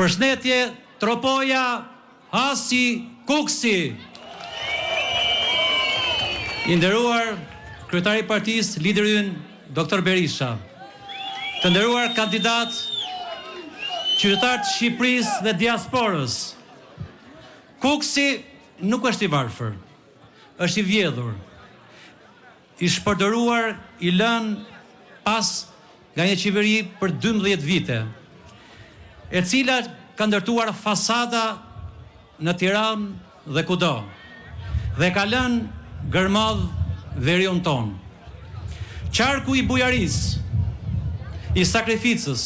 Përshëndetje, Tropoja, Hasi, Kuksi. I nderuar kryetari i partisë, lideri ynë, Dr. Berisha. Të nderuar kandidat, qytetarë të Shqipërisë dhe diasporës. Kuksi nuk është i varfër, është i vjedhur, i shpërdoruar, i lënë pas nga një qeveri për 12 vite, e cila ka ndërtuar fasada në Tiranë dhe kudo, dhe ka lënë gërmadh veriun ton. Qarku i bujarisë, i sakrificës,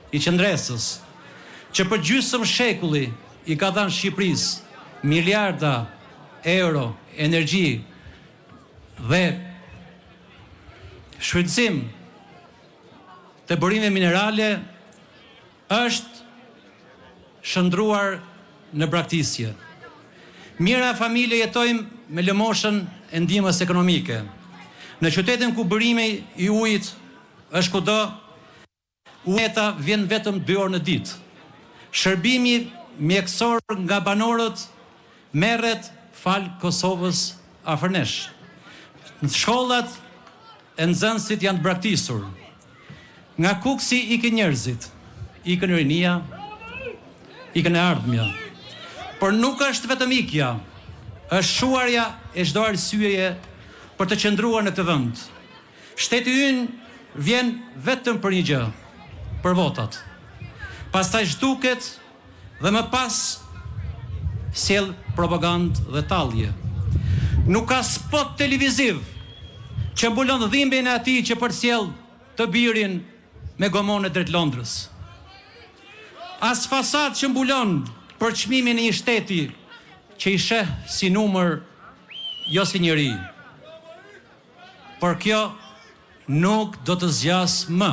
i qëndresës, që për gjysmë shekulli i ka dhënë Shqipërisë miliarda euro energji dhe shfrytëzim të burime minerale, është shndruar në braktisje. Mira familje jetojmë me lëmoshën e ndihmës ekonomike. Në qytetin ku burimi i ujit është kudo, ujeta vjen vetëm 2 orë në ditë. Shërbimi mjekësor nga banorët merret fal Kosovës afër nesh. Shkollat e nxënësit janë të braktisur. Nga Kuksi ikën njerëzit, ikën rinia, ikën e ardhmja. Por nuk është vetëm ikja, është shuarja e çdo arsyeje për të qëndruar në këtë vend. Shteti ynë vjen vetëm për një gjë, për votat. Pastaj zhduket dhe më pas sjell propagandë dhe tallje. Nuk ka spot televiziv që mbulon dhimbjen e atij që përcjell të birin me gomone drejt Londrës. As fasad që mbulon për çmimin e një shteti që i sheh si numër, jo si njeri. Por kjo nuk do të zgjas më.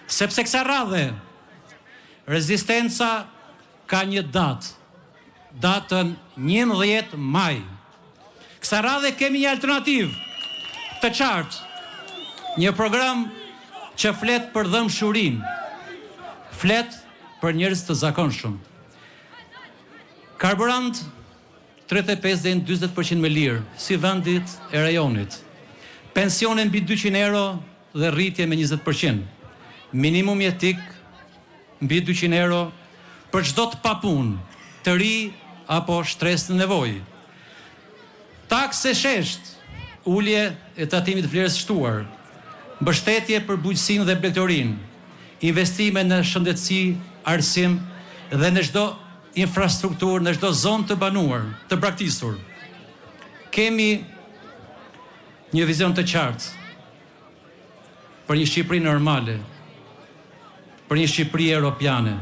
Sepse kësaj radhe rezistenca ka një datë, datën 11 maj. Kësaj radhe kemi një alternativë të qartë, një program që flet për dëmshurinë, flet për njerëz të zakonshëm. Karburant 35 deri në 40% me lirë, si vendit e rajonit. Pensione mbi 200 euro dhe rritje me 20%. Minimum jetik mbi 200 euro për çdo të papunë, të ri apo shtresë të nevojë. Takse shesht, ulje e tatimit vlerës shtuar, mbështetje për bujqësinë dhe blegtorinë, investime në shëndetësi, arsim dhe në çdo infrastrukturë, në çdo zonë të banuar, të braktisur. Kemi një vizion të qartë për një Shqipëri normale, për një Shqipëri europiane,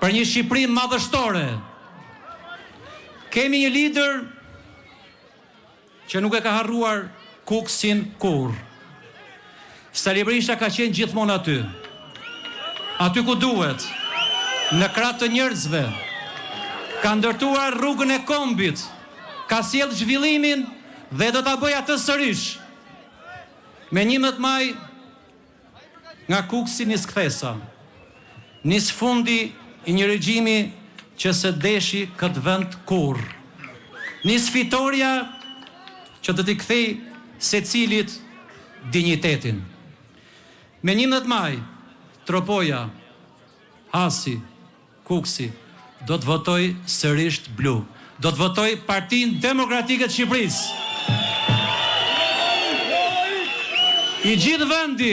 për një Shqipëri madhështore. Kemi një lider që nuk e ka harruar Kuksin kurrë. Sali Berisha ka qenë gjithmonë aty. Aty ku duhet, në krah të njerëzve, ka ndërtuar rrugën e kombit, ka sjell zhvillimin dhe do ta bëj atë sërish. Me 11 maj nga Kuksi nis kthesa, nis fundi i një regjimi që se deshi këtë vend kurrë. Nis fitoria që do t'i kthej secilit dinjitetin. Me 11 maj, Tropoja, Hasi, Kuksi do të votoj sërish blu. Do të votoj Partinë Demokratike të Shqipërisë. I gjithë vendi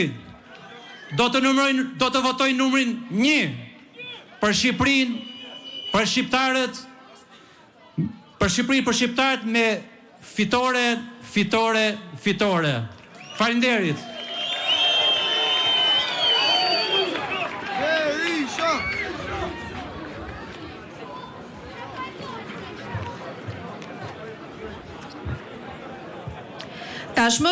do të votoj numrin 1 për Shqipërinë, për shqiptarët, për Shqipërinë, për shqiptarët me fitore, fitore, fitore. Faleminderit. Tashmë